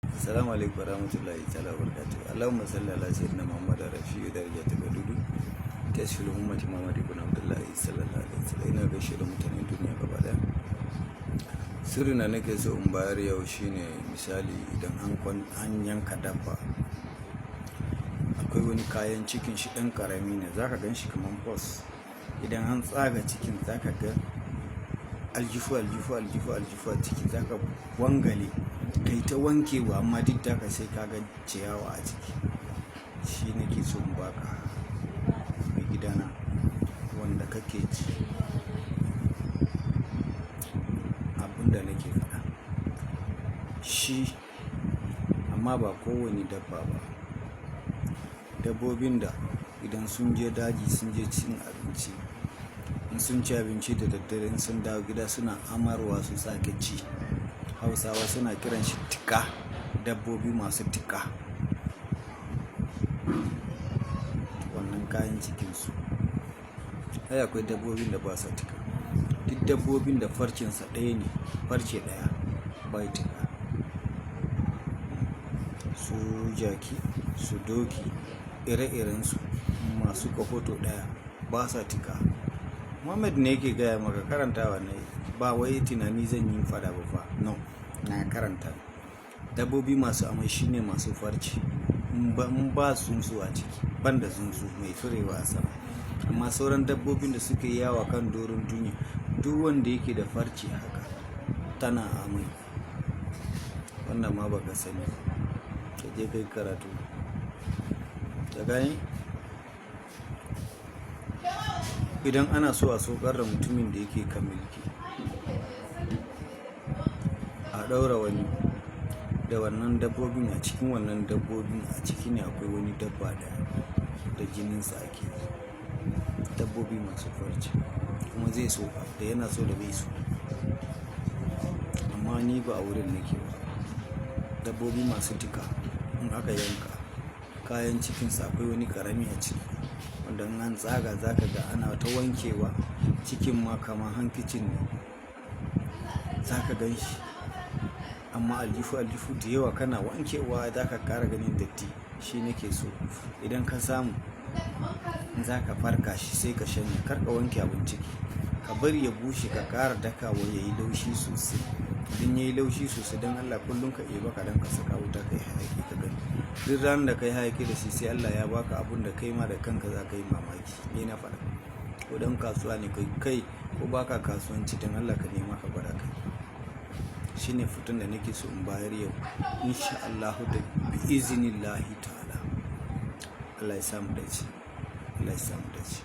Assalamu alaikum warahmatullahi ta'ala wabarakatuh. Allahumma salli ala sayyidina Muhammad rafi'u darajati badudu tashfil ummati Muhammad ibn Abdullah sallallahu alaihi wasallam. Ina gaishe da mutanen duniya gaba daya. Sirrin da nake so in bayar yau shine misali idan an yanka dabba, akwai wani kayan cikin shi ɗan karami ne, zaka gan shi kaman pos. Idan an tsaga cikin zaka ga aljifu a ciki, zaka wangale kai ta wankewa, amma duk da ka sai ka ga ciyawa a ciki. Shi nake so in baka mai gidana wanda kake ci abinda nake faɗa shi, amma ba kowane dabba ba. Dabbobin da idan sun je daji sun je cin abinci, in sun ci abinci da daddare, in sun dawo gida suna amarwa su sake ci. Hausawa suna kiran shi tika, dabbobi masu tika. Wannan kayan cikinsu. Ai akwai dabbobin da ba su tika. Duk dabbobin da farcensa ɗaya ne, farce ɗaya bai tika. Su jaki, su doki, ire-irensu masu kafoto ɗaya ba sa tika. Muhammad ne yake gaya maka, karantawa ne, ba wai tunani zan yi fada ba fa, no, na karanta. Dabbobi masu amai shine masu farce, in ba tsuntsu a ciki, banda tsuntsu mai firewa a sama. Amma sauran dabbobin da suke yawa kan doron duniya, duk wanda yake da farce haka tana amai. Wannan ma baka sani, ka je kai karatu ka gani. Idan ana so a saukar da mutumin da yake kan mulki, a ɗaura wani da wannan dabbobin, a cikin wannan dabbobin a ciki ne akwai wani dabba da jininsa ake yi. Dabbobi masu farce kuma zai so da yana so da bai so, amma ni ba a wurin nake ba. Dabbobi masu tika, in aka yanka kayan cikinsa akwai wani karami a ciki, wanda an tsaga zaka ga ana ta wankewa, cikin ma kamar hankicin ne zaka gan shi, amma aljifu da yawa kana wankewa zaka kara ganin datti. Shi nake so idan ka samu, in zaka farka shi sai ka shanya, kar ka wanke abin ciki, ka bari ya bushe, ka kara dakawa yayi laushi sosai. Idan yayi laushi sosai, dan Allah kullum ka ɗeba kaɗan ka saka wuta kai hayaki ka gani. Duk ranar da kai hayaki da shi, sai Allah ya baka abun da kai ma da kanka za ka yi mamaki. Ni na faɗa. Ko dan kasuwa ne kai ko baka kasuwanci, dan Allah ka nema ka gwada kai. Shine fitan da nake so in bayar yau, insha Allah, da bi iznillahi ta'ala. Allah ya samu dace. Allah ya samu dace.